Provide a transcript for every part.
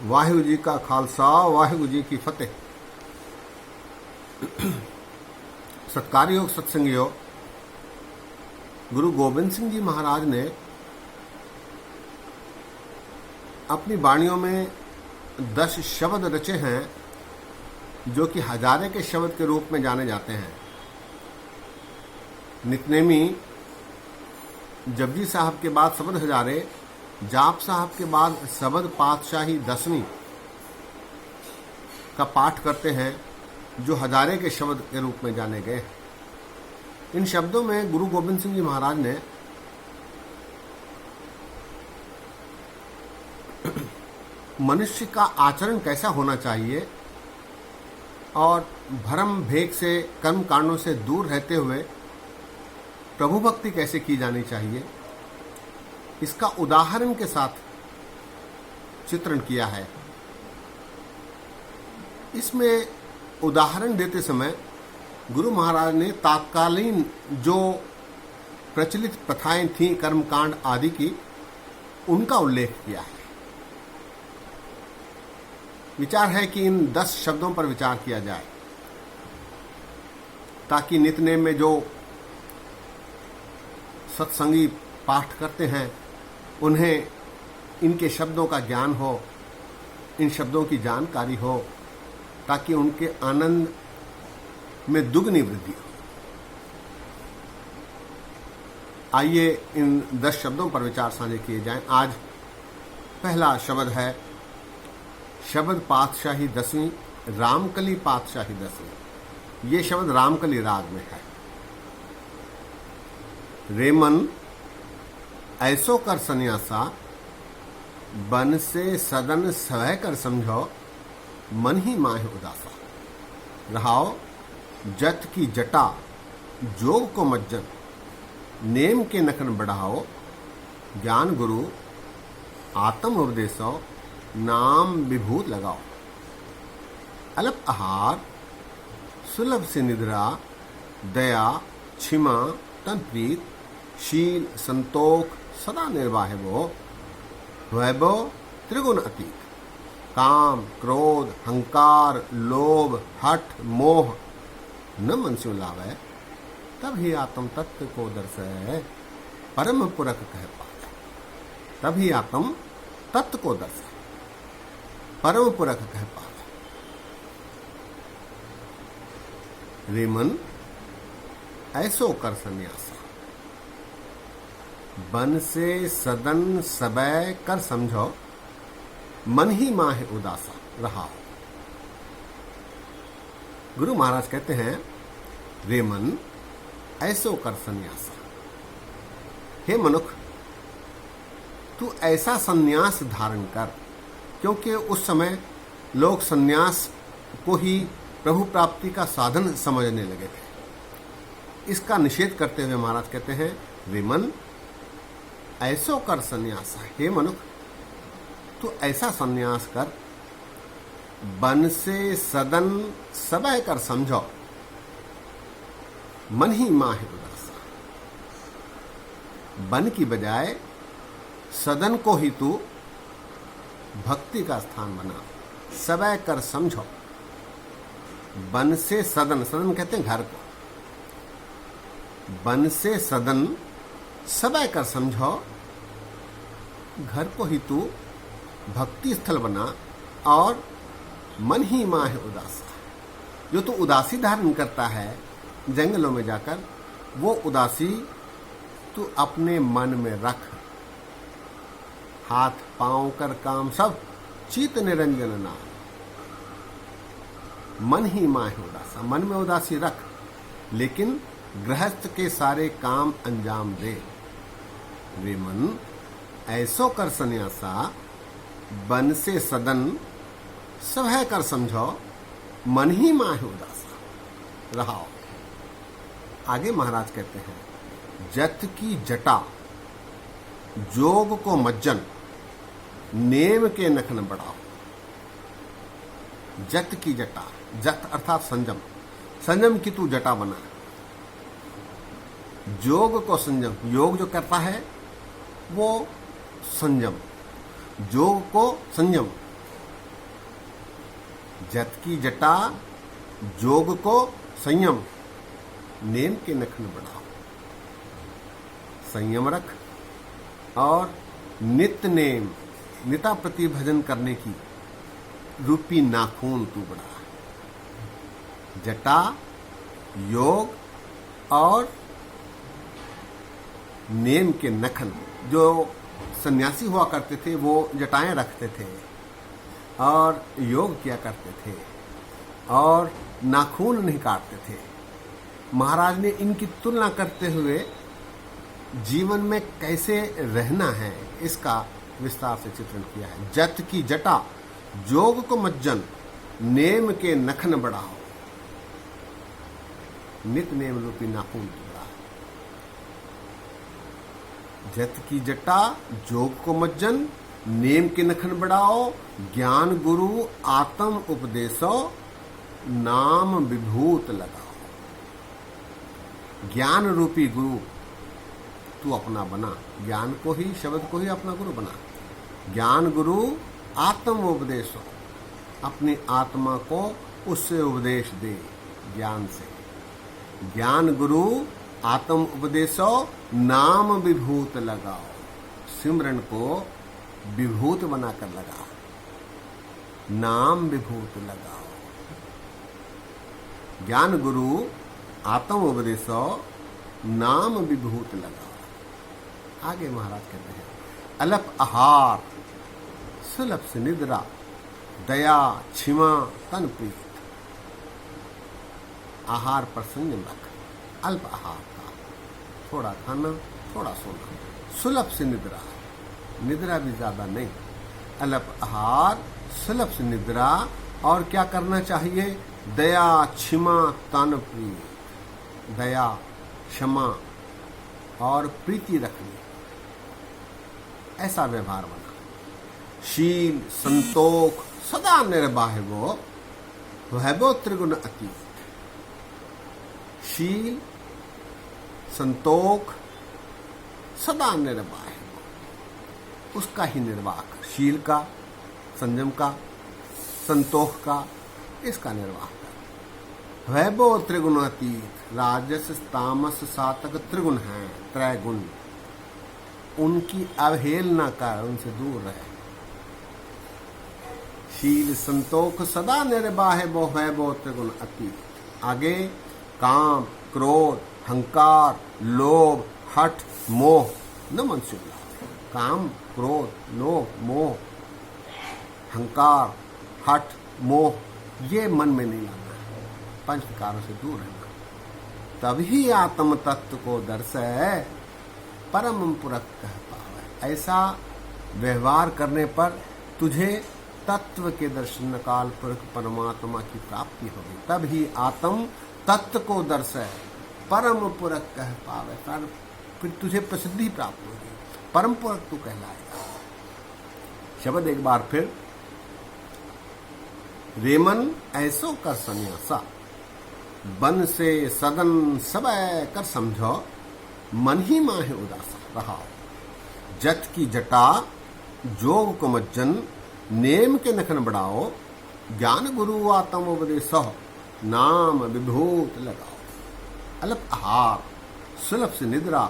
वाहिगुरु जी का खालसा वाहिगुरु जी की फतेह। सत्कारयोग सत्संगियों, गुरु गोबिंद सिंह जी महाराज ने अपनी वाणियों में 10 शब्द रचे हैं जो कि हजारे के शब्द के रूप में जाने जाते हैं। नितनेमी जपजी साहब के बाद शब्द हजारे, जाप साहब के बाद शब्द पातशाही 10वीं का पाठ करते हैं जो हजारे के शब्द के रूप में जाने गए। इन शब्दों में गुरु गोबिंद सिंह जी महाराज ने मनुष्य का आचरण कैसा होना चाहिए और भरम भेद से कर्म कांडों से दूर रहते हुए प्रभु भक्ति कैसे की जानी चाहिए, इसका उदाहरण के साथ चित्रण किया है। इसमें उदाहरण देते समय गुरु महाराज ने तात्कालीन जो प्रचलित प्रथाएं थीं कर्मकांड आदि की, उनका उल्लेख किया है। विचार है कि इन 10 शब्दों पर विचार किया जाए ताकि नित्यनेम में जो सत्संगी पाठ करते हैं उन्हें इनके शब्दों का ज्ञान हो, इन शब्दों की जानकारी हो, ताकि उनके आनंद में दुगनी वृद्धि हो। आइए इन 10 शब्दों पर विचार साझे किए जाएं। आज पहला शब्द है शब्द पातशाही 10वीं, रामकली पातशाही 10वीं। ये शब्द रामकली राग में है। रेमन ऐसो कर सन्यासा, बन से सदन सवह कर समझो, मन ही माहे उदासा। रहाओ जत की जटा, जोग को मज्जन, नेम के नखन बढ़ाओ, ज्ञान गुरु आत्म उपदेशो, नाम विभूत लगाओ। अल्प आहार, सुलभ से निद्रा, दया क्षमा तन प्रीत, शील संतोख सदा निर्वाहिवो, वैभव त्रिगुण अतीत। काम क्रोध हंकार लोभ हठ मोह न मन से लावे, तब ही आत्म तत्व को दर्शय, परम पुरख कह पाए। तब ही आत्म तत्व को दर्शय, परम पुरख कह पाए। रेमन ऐसो कर सन्यासा, बन से सदन सबय कर समझो, मन ही माहे उदासा। रहा गुरु महाराज कहते हैं, रेमन ऐसो कर सन्यासा, हे मनुख तू ऐसा सन्यास धारण कर। क्योंकि उस समय लोग सन्यास को ही प्रभु प्राप्ति का साधन समझने लगे थे। इसका निषेध करते हुए महाराज कहते हैं, रेमन ऐसो कर सन्यास, हे मनुख तू ऐसा सन्यास कर, बन से सदन सबय कर समझो, मन ही माहे उदासा। बन की बजाय सदन को ही तू भक्ति का स्थान बना, सबय कर समझो। बन से सदन, सदन कहते हैं घर को, बन से सदन सबय कर समझो, घर को ही तू भक्ति स्थल बना, और मन ही माहे उदासा। जो तू उदासी धारण करता है जंगलों में जाकर, वो उदासी तू अपने मन में रख। हाथ पांव कर काम सब, चित निरंजन नाम। मन ही माहे उदासा, मन में उदासी रख, लेकिन गृहस्थ के सारे काम अंजाम दे। वे मन ऐसो कर सन्यासा, बन से सदन सवह कर समझो, मन ही माहे उदासा। रहाओ आगे महाराज कहते हैं, जत की जटा, जोग को मज्जन, नेम के नखन बढ़ाओ। जत की जटा, जत अर्थात संयम, संयम की तू जटा बना। जोग को संयम, योग जो करता है वो संयम, योग को संयम, जत की जटा जोग को संयम, नेम के नखन बढ़ाओ। संयम रख और नित्य नेम, निता प्रति भजन करने की रूपी नाखून तू बढ़ा। जटा, योग और नेम के नखन, जो सन्यासी हुआ करते थे वो जटाएं रखते थे और योग किया करते थे और नाखून नहीं काटते थे। महाराज ने इनकी तुलना करते हुए जीवन में कैसे रहना है इसका विस्तार से चित्रण किया है। जत की जटा जोग को मज्जन, नेम के नखन बढ़ाओ। नित नेम रूपी नाखून बढ़ाओ। जत की जटा जोग को मज्जन, नेम के नखन बढ़ाओ। ज्ञान गुरु आत्म उपदेशो, नाम विभूत लगाओ। ज्ञान रूपी गुरु तू अपना बना, ज्ञान को ही, शब्द को ही अपना गुरु बना। ज्ञान गुरु आत्म उपदेश, अपनी आत्मा को उससे उपदेश दे, ज्ञान से। ज्ञान गुरु आत्म उपदेशो, नाम विभूत लगाओ। सिमरन को विभूत बनाकर लगाओ, नाम विभूत लगाओ। ज्ञान गुरु आत्म उपदेशो, नाम विभूत लगाओ। आगे महाराज कहते हैं, अलप आहार सुलभ से निद्रा, दया क्षमा तन प्रीत। आहार पर संयम रख, अल्प आहार का, थोड़ा खाना थोड़ा सोना। सुलभ से निद्रा, निद्रा भी ज्यादा नहीं। अलप आहार सुलभ से निद्रा, और क्या करना चाहिए? दया क्षमा तन प्रीत। दया, क्षमा और प्रीति रखनी, ऐसा व्यवहार बना। शील संतोख सदा निर्वाहवो, वैभव त्रिगुण अतीत। शील संतोख सदा निर्वाह, उसका ही निर्वाह कर। शील का, संयम का, संतोख का, इसका निर्वाह कर। वैभव त्रिगुणातीत, राजस तामस सातक त्रिगुण हैं, त्रैगुण। उनकी अवहेलना कर, उनसे दूर रहे। शील संतोख सदा निर्वाह, वो वैभव त्रिगुण अतीत। आगे काम क्रोध हंकार लोभ हठ मोह न मन से लावे। काम क्रोध लोभ मोह हंकार हठ मोह ये मन में नहीं लाना है, पंच विकारों से दूर रहना। तभी आत्म तत्व को दर्शय, परम पुरख कह पावे। ऐसा व्यवहार करने पर तुझे तत्व के दर्शन काल पुरख परमात्मा की प्राप्ति होगी। तभी आत्म तत्व को दर्शय, परम पुरख कह पावे। फिर तुझे प्रसिद्धि प्राप्त होगी, परम पुरख तू कहलाएगा। शब्द एक बार फिर, रेमन ऐसो कर सन्यासा, बन से सदन सबय कर समझो, मन ही माहे उदासा रहा। जत की जटा जोग को मज्जन, नेम के नखन बढ़ाओ। ज्ञान गुरु आत्म उपदेशो, नाम विभूत लगाओ। अल्प आहार सुलभ से निद्रा,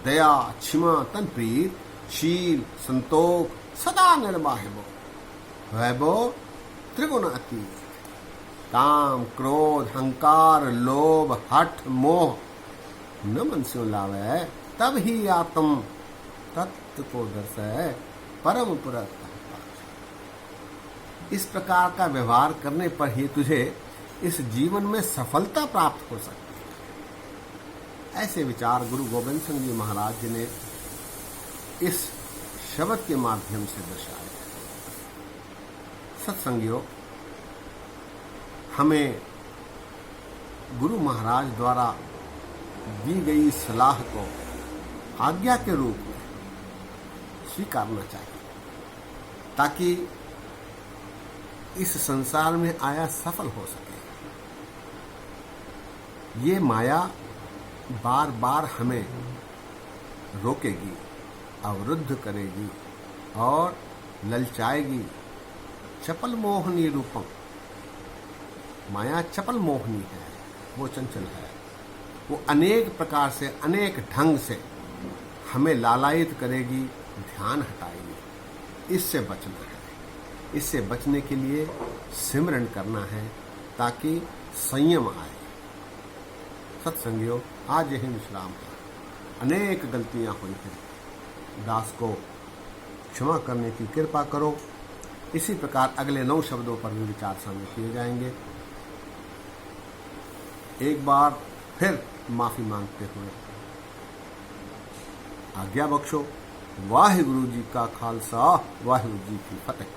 दया क्षमा तन प्रीत। शील संतोख सदा निर्वाहवो, वैभव त्रिगुण अतीत। काम क्रोध हंकार लोभ हठ मोह न मन से लावे। तब ही आत्म तत्व को दर्शय, परम पुरख। इस प्रकार का व्यवहार करने पर ही तुझे इस जीवन में सफलता प्राप्त हो सकती है। ऐसे विचार गुरु गोविंद सिंह जी महाराज जी ने इस शब्द के माध्यम से दर्शाए। सत्संगियों, हमें गुरु महाराज द्वारा दी गई सलाह को आज्ञा के रूप में स्वीकारना चाहिए, ताकि इस संसार में आया सफल हो सके। ये माया बार बार हमें रोकेगी, अवरुद्ध करेगी और ललचाएगी। चपल मोहनी रूपम, माया चपल मोहनी है, वो चंचल है, वो अनेक प्रकार से अनेक ढंग से हमें लालायित करेगी, ध्यान हटाएगी। इससे बचना है। इससे बचने के लिए सिमरन करना है ताकि संयम आए। सत्संगियों, आज यही विश्राम है। अनेक गलतियां हुई हैं, दास को क्षमा करने की कृपा करो। इसी प्रकार अगले 9 शब्दों पर भी विचार शामिल किए जाएंगे। एक बार फिर माफी मांगते हुए आज्ञा बख्शो। वाहिगुरु जी का खालसा, वाहिगुरु जी की फतेह।